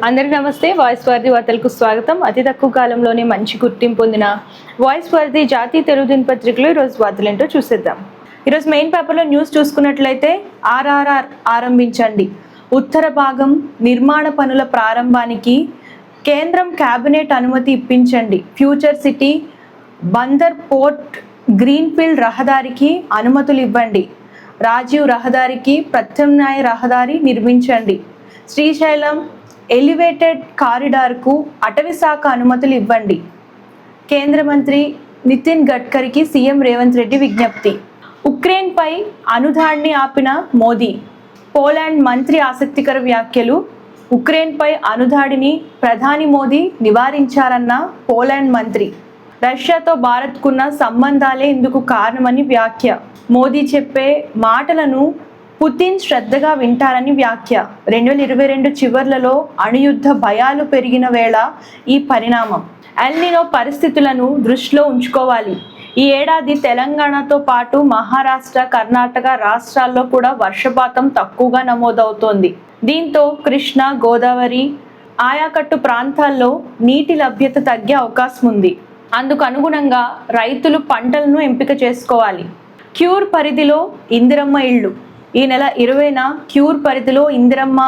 అందరికీ నమస్తే. Voice worthy వార్తలకు స్వాగతం. అతి తక్కువ కాలంలోనే మంచి గుర్తింపు పొందిన వాయిస్ వర్ది జాతీయ తెలుగు దినపత్రికలో ఈరోజు వార్తలేంటో చూసేద్దాం. ఈరోజు మెయిన్ పేపర్లో న్యూస్ చూసుకున్నట్లయితే ఆర్ఆర్ఆర్ ఆరంభించండి, ఉత్తర భాగం నిర్మాణ పనుల ప్రారంభానికి కేంద్రం కేబినెట్ అనుమతి ఇప్పించండి, future city Bandar port greenfield రహదారికి అనుమతులు ఇవ్వండి, రాజీవ్ రహదారికి ప్రత్యామ్నాయ రహదారి నిర్మించండి, శ్రీశైలం ఎలివేటెడ్ కారిడార్కు అటవీ శాఖ అనుమతులు ఇవ్వండి, కేంద్ర మంత్రి నితిన్ గడ్కరీకి సీఎం రేవంత్ రెడ్డి విజ్ఞప్తి, ఉక్రెయిన్పై అనుదాడిని ఆపిన మోదీ, పోలాండ్ మంత్రి ఆసక్తికర వ్యాఖ్యలు, ఉక్రెయిన్పై అనుదాడిని ప్రధాని మోదీ నివారించారన్న పోలాండ్ మంత్రి, రష్యాతో భారత్కున్న సంబంధాలే ఇందుకు కారణమని వ్యాఖ్య, మోదీ చెప్పే మాటలను పుతిన్ శ్రద్ధగా వింటారని వ్యాఖ్య. 2022 చివర్లలో అణుయుద్ధ భయాలు పెరిగిన వేళ ఈ పరిణామం. ఎల్ నినో పరిస్థితులను దృష్టిలో ఉంచుకోవాలి. ఈ ఏడాది తెలంగాణతో పాటు మహారాష్ట్ర, కర్ణాటక రాష్ట్రాల్లో కూడా వర్షపాతం తక్కువగా నమోదవుతోంది. దీంతో కృష్ణా, గోదావరి ఆయాకట్టు ప్రాంతాల్లో నీటి లభ్యత తగ్గే అవకాశం ఉంది. అందుకు అనుగుణంగా రైతులు పంటలను ఎంపిక చేసుకోవాలి. క్యూర్ పరిధిలో ఇందిరమ్మ ఇళ్ళు. ఈ నెల 20న క్యూర్ పరిధిలో ఇందిరమ్మ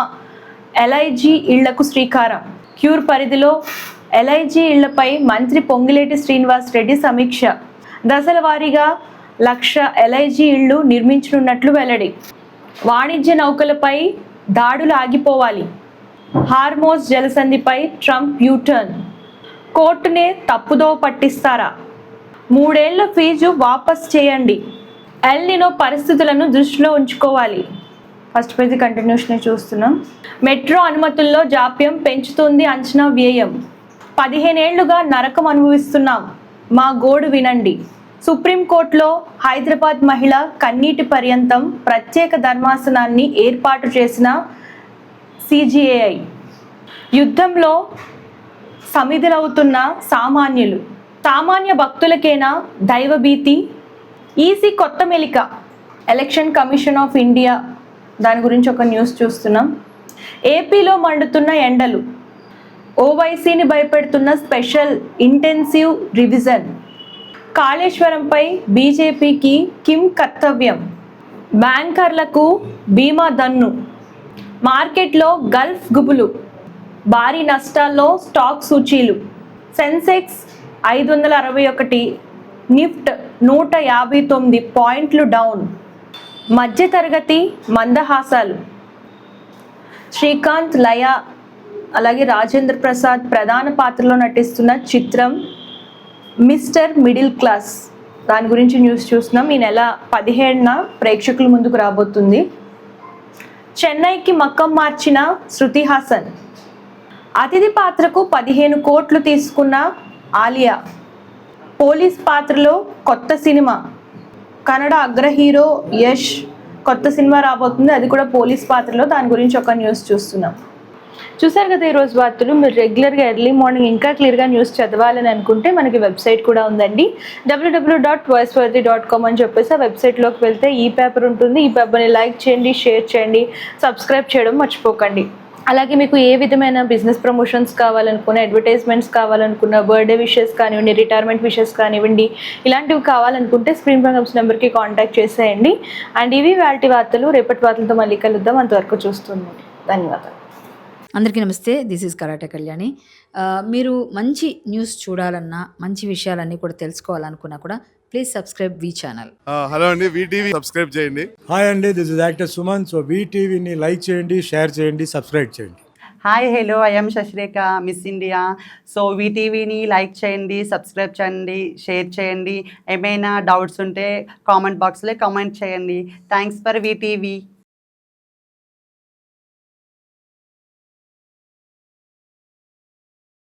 ఎల్ఐజీ ఇళ్లకు శ్రీకారం. క్యూర్ పరిధిలో ఎల్ఐజీ ఇళ్లపై మంత్రి పొంగిలేటి శ్రీనివాస్ రెడ్డి సమీక్ష. దశల వారీగా 1,00,000 ఎల్ఐజీ ఇళ్లు నిర్మించనున్నట్లు వెల్లడి. వాణిజ్య నౌకలపై దాడులు ఆగిపోవాలి. హార్మోజ్ జలసంధిపై ట్రంప్ యూటర్న్. కోర్టునే తప్పుదోవ పట్టిస్తారా? 3 ఏళ్ల ఫీజు వాపస్ చేయండి. ఎల్ నినో పరిస్థితులను దృష్టిలో ఉంచుకోవాలి. ఫస్ట్ పేజీ కంటిన్యూషన్ చూస్తున్నాం. మెట్రో అనుమతుల్లో జాప్యం పెంచుతుంది అంచనా వ్యయం. 15 ఏళ్లుగా నరకం అనుభవిస్తున్నాం, మా గోడు వినండి. సుప్రీంకోర్టులో హైదరాబాద్ మహిళ కన్నీటి పర్యంతం ప్రత్యేక ధర్మాసనాన్ని ఏర్పాటు చేసిన సిజేఐ. యుద్ధంలో సమిధులవుతున్న సామాన్యులు. సామాన్య భక్తులకేనా దైవభీతి? ఈసీ కొత్త మెలిక. ఎలక్షన్ కమిషన్ ఆఫ్ ఇండియా దాని గురించి ఒక న్యూస్ చూస్తున్నాం. ఏపీలో మండుతున్న ఎండలు. ఓవైసీని భయపెడుతున్న స్పెషల్ ఇంటెన్సివ్ రివిజన్. కాళేశ్వరంపై బీజేపీకి కిమ్ కర్తవ్యం. బ్యాంకర్లకు బీమా దన్ను. మార్కెట్లో గల్ఫ్ గుబులు. భారీ నష్టాల్లో స్టాక్ సూచీలు. సెన్సెక్స్ 561, నిఫ్ట్ 159 పాయింట్లు డౌన్. మధ్యతరగతి మందహాసాలు. శ్రీకాంత్, లయ అలాగే రాజేంద్ర ప్రసాద్ ప్రధాన పాత్రలో నటిస్తున్న చిత్రం మిస్టర్ మిడిల్ క్లాస్. దాని గురించి న్యూస్ చూస్తున్నాం. ఈ నెల 17న ప్రేక్షకుల ముందుకు రాబోతుంది. చెన్నైకి మక్కం మార్చిన శృతి హాసన్. అతిథి పాత్రకు 15 కోట్లు తీసుకున్న ఆలియా. పోలీస్ పాత్రలో కొత్త సినిమా. కన్నడ అగ్ర హీరో యష్ కొత్త సినిమా రాబోతుంది, అది కూడా పోలీస్ పాత్రలో. దాని గురించి ఒక న్యూస్ చూస్తున్నాం. చూసారు కదా ఈరోజు వార్తలు. మీరు రెగ్యులర్గా ఎర్లీ మార్నింగ్ ఇంకా క్లియర్గా న్యూస్ చదవాలని అనుకుంటే మనకి వెబ్సైట్ కూడా ఉందండి, www.voiceworthy.com అని చెప్పేసి. ఆ వెబ్సైట్లోకి వెళ్తే ఈ పేపర్ ఉంటుంది. ఈ పేపర్ని లైక్ చేయండి, షేర్ చేయండి, సబ్స్క్రైబ్ చేయడం మర్చిపోకండి. అలాగే మీకు ఏ విధమైన బిజినెస్ ప్రమోషన్స్ కావాలనుకున్న, అడ్వర్టైజ్మెంట్స్ కావాలనుకున్న, బర్త్డే విషెస్ కానివ్వండి, రిటైర్మెంట్ విషెస్ కానివ్వండి, ఇలాంటివి కావాలనుకుంటే స్క్రీన్ పై కనిపిస్తున్న నెంబర్కి కాంటాక్ట్ చేసేయండి. అండ్ ఇవి వాటి వార్తలు. రేపటి వార్తలతో మళ్ళీ కలుద్దాం. అంతవరకు చూస్తుంది. ధన్యవాదాలు. అందరికీ నమస్తే. This is karate Kalyani. మీరు మంచి న్యూస్ చూడాలన్నా, మంచి విషయాలన్నీ కూడా తెలుసుకోవాలనుకున్నా కూడా please subscribe V channel. Hello అండి, వీటీవీ సబ్స్క్రైబ్ చేయండి. హాయ్ అండి, this is actor Suman. So వీటీవీని లైక్ చేయండి, షేర్ చేయండి, సబ్స్క్రైబ్ చేయండి. Hi hello, I'm Sasirekha, Miss India. So వీటీవీని లైక్ చేయండి, సబ్స్క్రైబ్ చేయండి, షేర్ చేయండి. ఏమైనా డౌట్స్ ఉంటే కామెంట్ బాక్స్లో కామెంట్ చేయండి. Thanks for VTV.